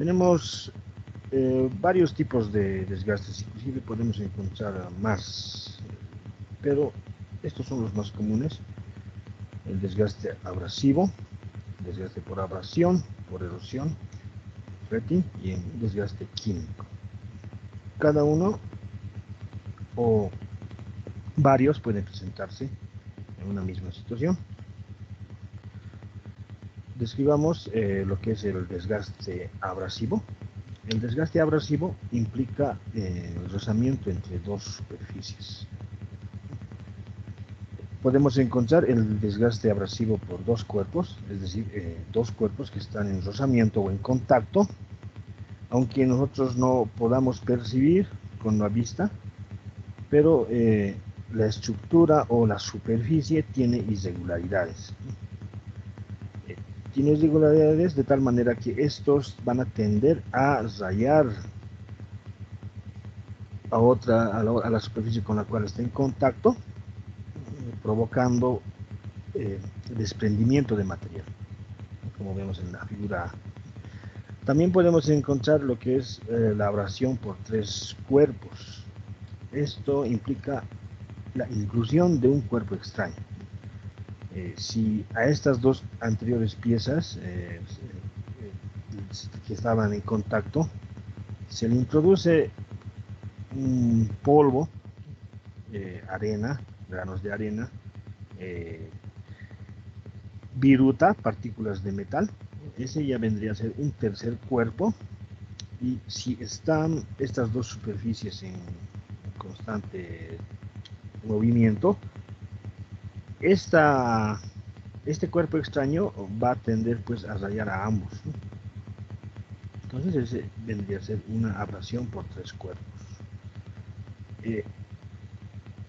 Tenemos varios tipos de desgastes, inclusive podemos encontrar más, pero estos son los más comunes. El desgaste abrasivo, desgaste por abrasión, por erosión, retting y el desgaste químico. Cada uno o varios pueden presentarse en una misma situación. Describamos lo que es el desgaste abrasivo. El desgaste abrasivo implica el rozamiento entre dos superficies. Podemos encontrar el desgaste abrasivo por dos cuerpos, es decir, dos cuerpos que están en rozamiento o en contacto, aunque nosotros no podamos percibir con la vista, pero la estructura o la superficie tiene irregularidades. Tiene irregularidades de tal manera que estos van a tender a rayar a la superficie con la cual está en contacto, provocando desprendimiento de material, como vemos en la figura A. También podemos encontrar lo que es la abrasión por tres cuerpos. Esto implica la inclusión de un cuerpo extraño. Si a estas dos anteriores piezas que estaban en contacto se le introduce un polvo, arena, granos de arena, viruta, partículas de metal, ese ya vendría a ser un tercer cuerpo. Y si están estas dos superficies en constante movimiento, este cuerpo extraño va a tender pues a rayar a ambos, ¿no? Entonces ese vendría a ser una abrasión por tres cuerpos.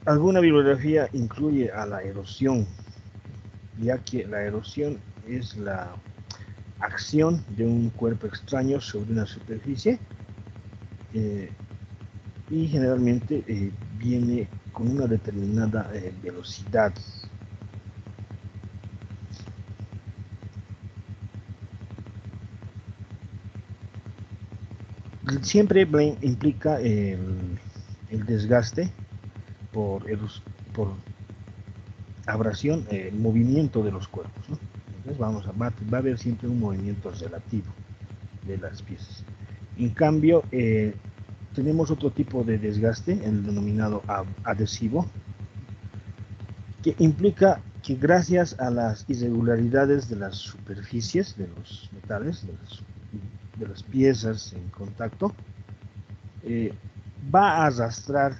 Alguna bibliografía incluye a la erosión, ya que la erosión es la acción de un cuerpo extraño sobre una superficie y generalmente viene con una determinada velocidad. Siempre implica el desgaste por abrasión, el movimiento de los cuerpos, ¿no? Entonces va a haber siempre un movimiento relativo de las piezas. En cambio, tenemos otro tipo de desgaste, el denominado adhesivo, que implica que gracias a las irregularidades de las superficies de los metales, de las piezas en contacto, va a arrastrar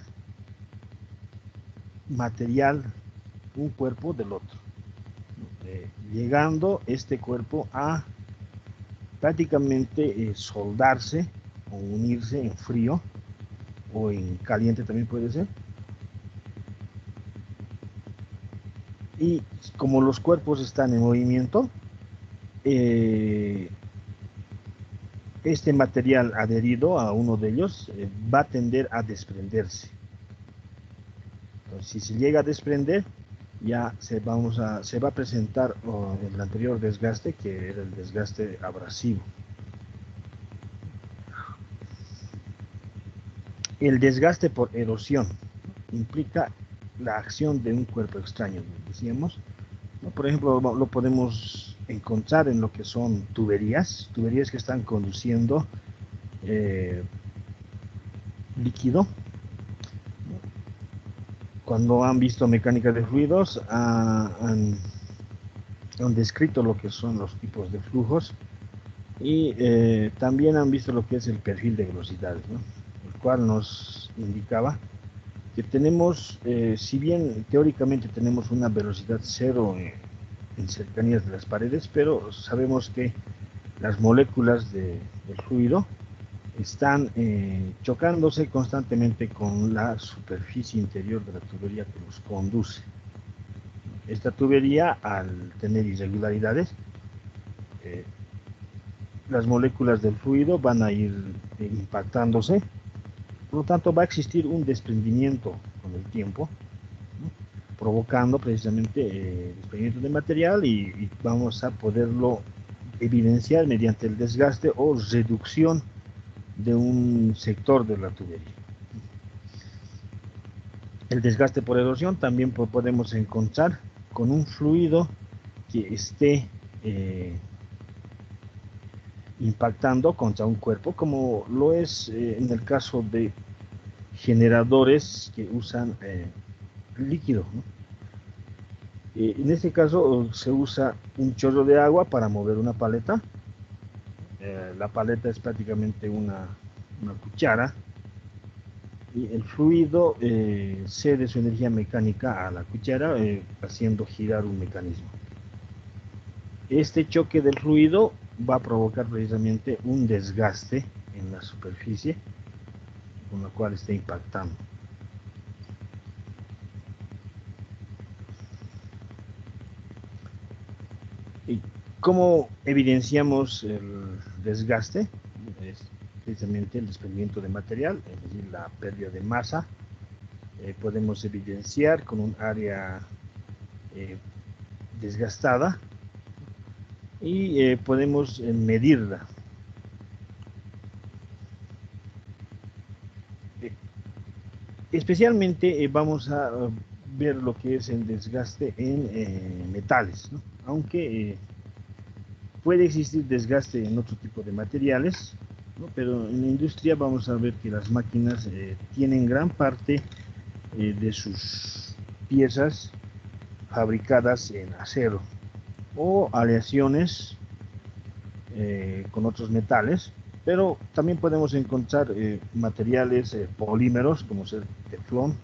material, un cuerpo del otro, llegando este cuerpo a prácticamente soldarse o unirse en frío o en caliente también puede ser. Y como los cuerpos están en movimiento, este material adherido a uno de ellos va a tender a desprenderse. Entonces, si se llega a desprender, ya se va a presentar el anterior desgaste, que era el desgaste abrasivo. El desgaste por erosión implica la acción de un cuerpo extraño, decíamos. Por ejemplo, lo podemos encontrar en lo que son tuberías que están conduciendo líquido. Cuando han visto mecánica de fluidos, han descrito lo que son los tipos de flujos y también han visto lo que es el perfil de velocidades, ¿no? El cual nos indicaba que tenemos, si bien teóricamente tenemos una velocidad cero en cercanías de las paredes, pero sabemos que las moléculas del fluido están chocándose constantemente con la superficie interior de la tubería que los conduce. Esta tubería, al tener irregularidades, las moléculas del fluido van a ir impactándose, por lo tanto va a existir un desprendimiento con el tiempo, ¿no? Provocando precisamente desprendimiento de material y vamos a poderlo evidenciar mediante el desgaste o reducción de un sector de la tubería. El desgaste por erosión también podemos encontrar con un fluido que esté impactando contra un cuerpo, como lo es en el caso de generadores que usan líquido, ¿no? En este caso se usa un chorro de agua para mover una paleta. La paleta es prácticamente una cuchara y el fluido cede su energía mecánica a la cuchara, haciendo girar un mecanismo. Este choque del fluido va a provocar precisamente un desgaste en la superficie con la cual está impactando. ¿Y cómo evidenciamos el desgaste? Es precisamente el desprendimiento de material, es decir, la pérdida de masa. Podemos evidenciar con un área desgastada y podemos medirla. Especialmente vamos a ver lo que es el desgaste en metales, ¿no? Aunque puede existir desgaste en otro tipo de materiales, ¿no? Pero en la industria vamos a ver que las máquinas tienen gran parte de sus piezas fabricadas en acero o aleaciones con otros metales, pero también podemos encontrar materiales polímeros como el teflón.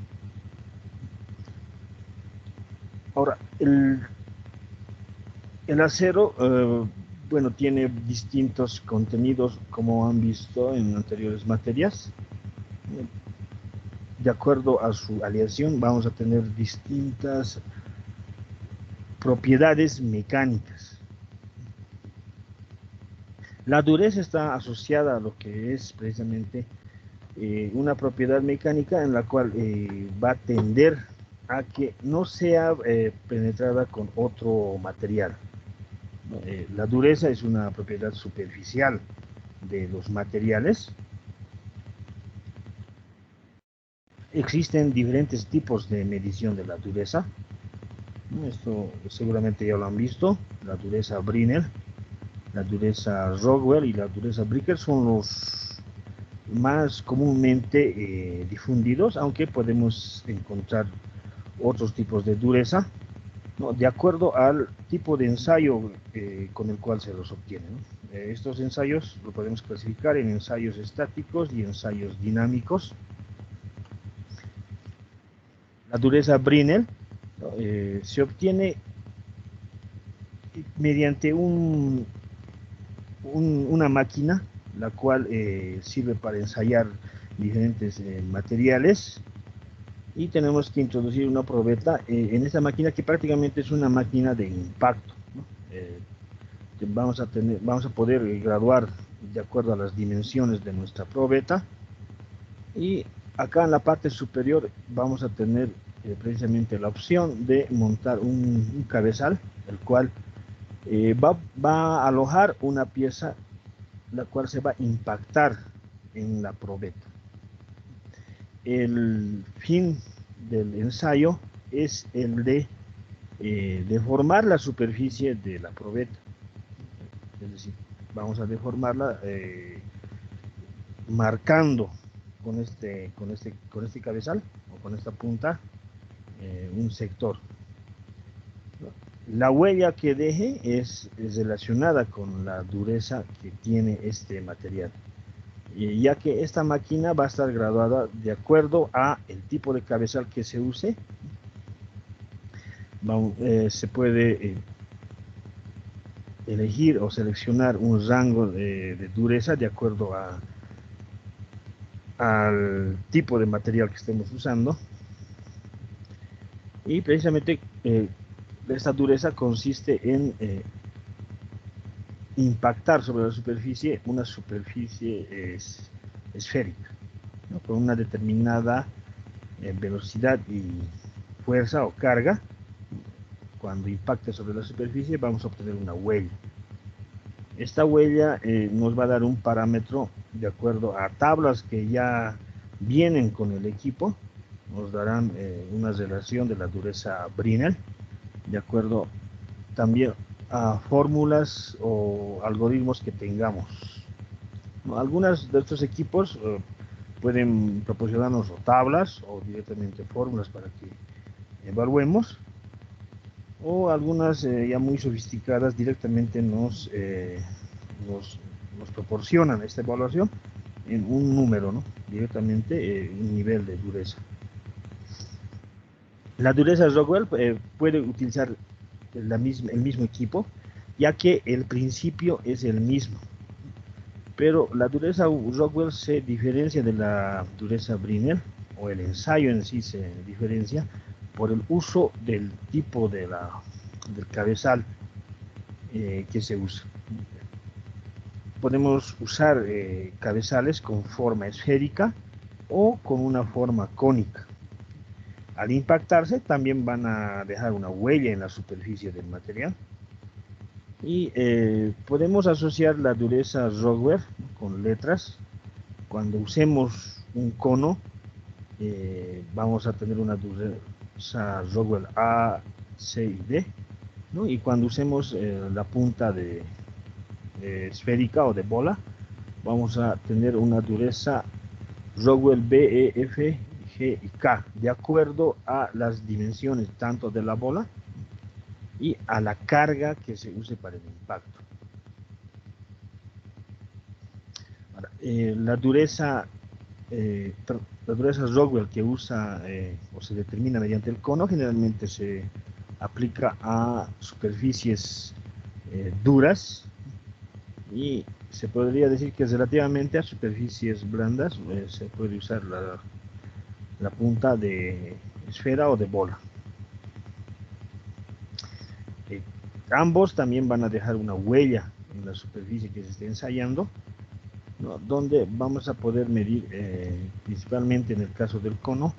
Ahora, el acero, bueno, tiene distintos contenidos, como han visto en anteriores materias. De acuerdo a su aleación, vamos a tener distintas propiedades mecánicas. La dureza está asociada a lo que es precisamente una propiedad mecánica en la cual va a tender a que no sea penetrada con otro material. La dureza es una propiedad superficial de los materiales. Existen diferentes tipos de medición de la dureza. Esto seguramente ya lo han visto. La dureza Brinell, la dureza Rockwell y la dureza Bricker son los más comúnmente difundidos, aunque podemos encontrar otros tipos de dureza, ¿no? De acuerdo al tipo de ensayo con el cual se los obtiene, ¿no? Estos ensayos lo podemos clasificar en ensayos estáticos y ensayos dinámicos. La dureza Brinell, ¿no? Se obtiene mediante una máquina, la cual sirve para ensayar diferentes materiales, y tenemos que introducir una probeta en esta máquina, que prácticamente es una máquina de impacto, ¿no? Vamos a poder graduar de acuerdo a las dimensiones de nuestra probeta, y acá en la parte superior vamos a tener precisamente la opción de montar un cabezal, el cual va a alojar una pieza la cual se va a impactar en la probeta. El fin del ensayo es el de deformar la superficie de la probeta, es decir, vamos a deformarla marcando con este cabezal o con esta punta un sector. La huella que deje es relacionada con la dureza que tiene este material, ya que esta máquina va a estar graduada de acuerdo a el tipo de cabezal que se use. Se puede elegir o seleccionar un rango de dureza de acuerdo al tipo de material que estemos usando, y precisamente esta dureza consiste en impactar sobre la superficie, una superficie esférica, ¿no? Con una determinada velocidad y fuerza o carga. Cuando impacte sobre la superficie vamos a obtener una huella. Esta huella nos va a dar un parámetro de acuerdo a tablas que ya vienen con el equipo. Nos darán una relación de la dureza Brinell, de acuerdo también a fórmulas o algoritmos que tengamos. Algunos de estos equipos pueden proporcionarnos o tablas o directamente fórmulas para que evaluemos, o algunas ya muy sofisticadas directamente nos proporcionan esta evaluación en un número, ¿no? Directamente un nivel de dureza. La dureza Rockwell puede utilizar el mismo equipo, ya que el principio es el mismo. Pero la dureza Rockwell se diferencia de la dureza Brinell, o el ensayo en sí se diferencia por el uso del tipo del cabezal que se usa. Podemos usar cabezales con forma esférica o con una forma cónica. Al impactarse también van a dejar una huella en la superficie del material. Y podemos asociar la dureza Rockwell con letras. Cuando usemos un cono, vamos a tener una dureza Rockwell A, C y D, ¿no? Y cuando usemos la punta de esférica o de bola, vamos a tener una dureza Rockwell B, E, F, G y K, de acuerdo a las dimensiones tanto de la bola y a la carga que se use para el impacto. Ahora, la dureza Rockwell que usa o se determina mediante el cono generalmente se aplica a superficies duras, y se podría decir que relativamente a superficies blandas se puede usar la punta de esfera o de bola. Ambos también van a dejar una huella en la superficie que se esté ensayando, ¿no? Donde vamos a poder medir, principalmente en el caso del cono,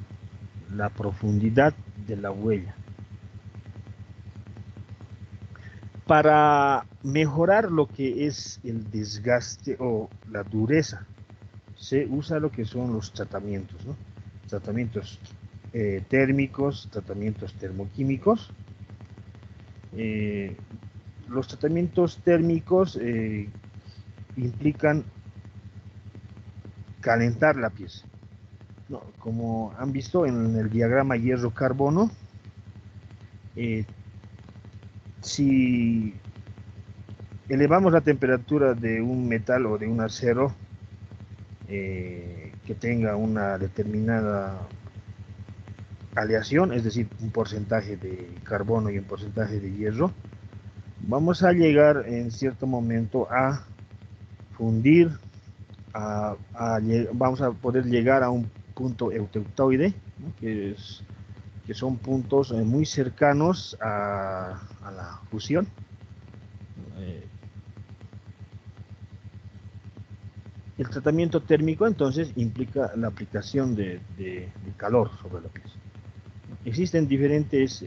la profundidad de la huella. Para mejorar lo que es el desgaste o la dureza, se usa lo que son los tratamientos, ¿no? Tratamientos térmicos, tratamientos termoquímicos. Los tratamientos térmicos implican calentar la pieza, ¿no? Como han visto en el diagrama hierro-carbono, si elevamos la temperatura de un metal o de un acero que tenga una determinada aleación, es decir, un porcentaje de carbono y un porcentaje de hierro, vamos a llegar en cierto momento a fundir, vamos a poder llegar a un punto eutectoide, ¿no? que son puntos muy cercanos a la fusión. El tratamiento térmico entonces implica la aplicación de calor sobre la pieza. Existen diferentes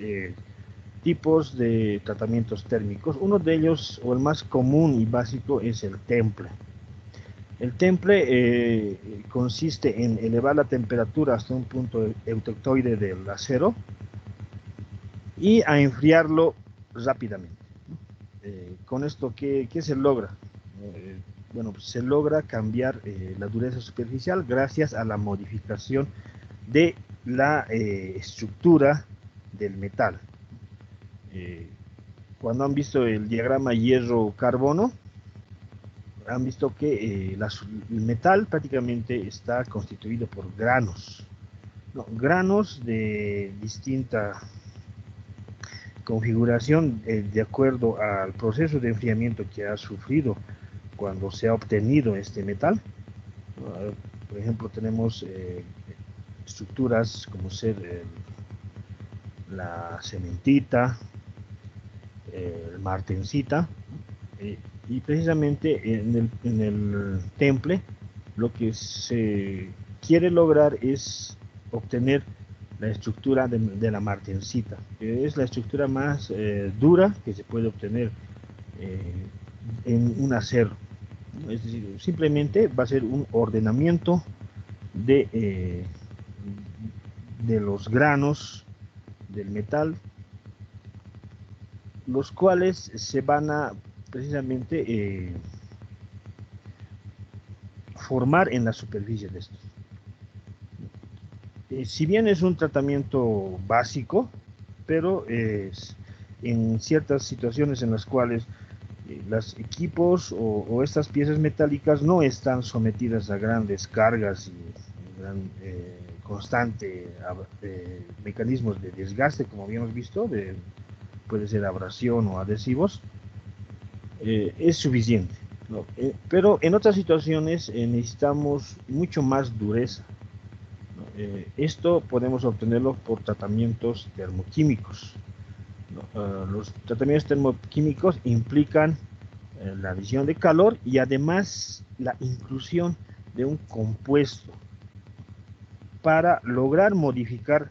tipos de tratamientos térmicos. Uno de ellos, o el más común y básico, es el temple. El temple consiste en elevar la temperatura hasta un punto eutectoide del acero y a enfriarlo rápidamente. Con esto, ¿qué se logra? Bueno, pues se logra cambiar la dureza superficial gracias a la modificación de la estructura del metal. Cuando han visto el diagrama hierro-carbono, han visto que el metal prácticamente está constituido por granos, ¿no? Granos de distinta configuración de acuerdo al proceso de enfriamiento que ha sufrido cuando se ha obtenido este metal. Por ejemplo, tenemos estructuras como ser la cementita, el martensita, y precisamente en el temple lo que se quiere lograr es obtener la estructura de la martensita, que es la estructura más dura que se puede obtener en un acero. Es decir, simplemente va a ser un ordenamiento de los granos del metal, los cuales se van a precisamente formar en la superficie de estos. Si bien es un tratamiento básico, pero en ciertas situaciones en las cuales los equipos o estas piezas metálicas no están sometidas a grandes cargas y gran, constante mecanismos de desgaste, como habíamos visto, puede ser abrasión o adhesivos, es suficiente, ¿no? Pero en otras situaciones necesitamos mucho más dureza, ¿no? Esto podemos obtenerlo por tratamientos termoquímicos, ¿no? Los tratamientos termoquímicos implican la adición de calor y además la inclusión de un compuesto para lograr modificar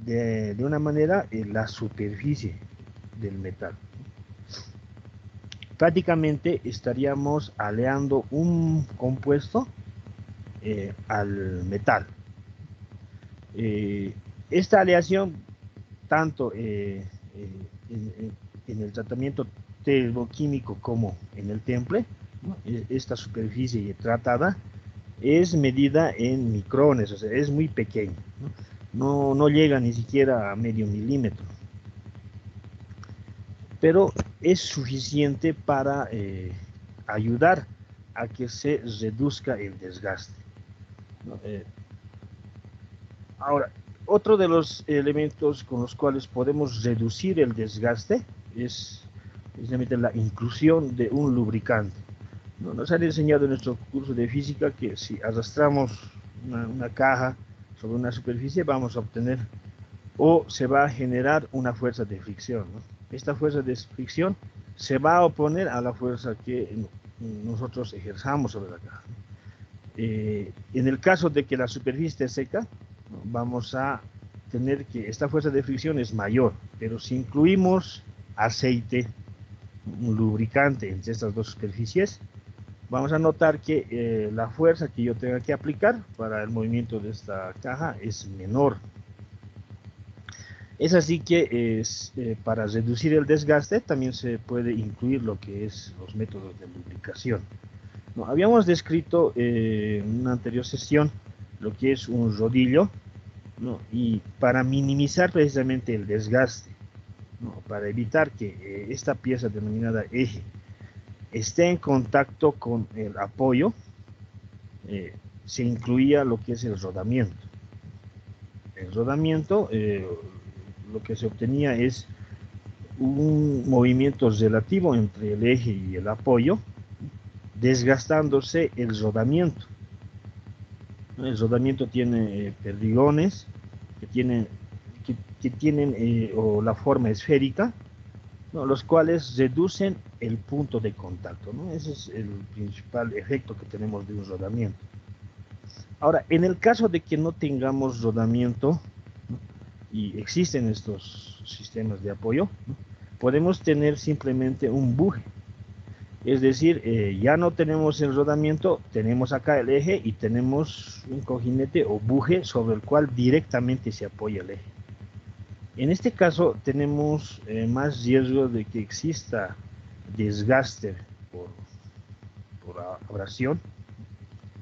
de una manera la superficie del metal. Prácticamente estaríamos aleando un compuesto al metal. Esta aleación, tanto en el tratamiento termoquímico como en el temple, ¿no? Esta superficie tratada es medida en micrones, o sea, es muy pequeña, ¿no? No llega ni siquiera a medio milímetro, pero es suficiente para ayudar a que se reduzca el desgaste, ¿no? Ahora, otro de los elementos con los cuales podemos reducir el desgaste es precisamente la inclusión de un lubricante, ¿no? Nos han enseñado en nuestro curso de física que si arrastramos una caja sobre una superficie vamos a obtener o se va a generar una fuerza de fricción, ¿no? Esta fuerza de fricción se va a oponer a la fuerza que nosotros ejerzamos sobre la caja. En el caso de que la superficie esté seca, vamos a tener que esta fuerza de fricción es mayor, pero si incluimos aceite, un lubricante entre estas dos superficies, vamos a notar que la fuerza que yo tenga que aplicar para el movimiento de esta caja es menor. Es así que para reducir el desgaste también se puede incluir lo que es los métodos de lubricación, ¿no? Habíamos descrito en una anterior sesión lo que es un rodillo, ¿no? Y para minimizar precisamente el desgaste, ¿no? Para evitar que esta pieza denominada eje esté en contacto con el apoyo, se incluía lo que es el rodamiento. El rodamiento, lo que se obtenía es un movimiento relativo entre el eje y el apoyo, desgastándose el rodamiento. El rodamiento tiene perdigones que tienen o la forma esférica, ¿no? Los cuales reducen el punto de contacto, ¿no? Ese es el principal efecto que tenemos de un rodamiento. Ahora, en el caso de que no tengamos rodamiento, ¿no? Y existen estos sistemas de apoyo, ¿no? Podemos tener simplemente un buje. Es decir, ya no tenemos el rodamiento, tenemos acá el eje y tenemos un cojinete o buje sobre el cual directamente se apoya el eje. En este caso tenemos más riesgo de que exista desgaste por abrasión,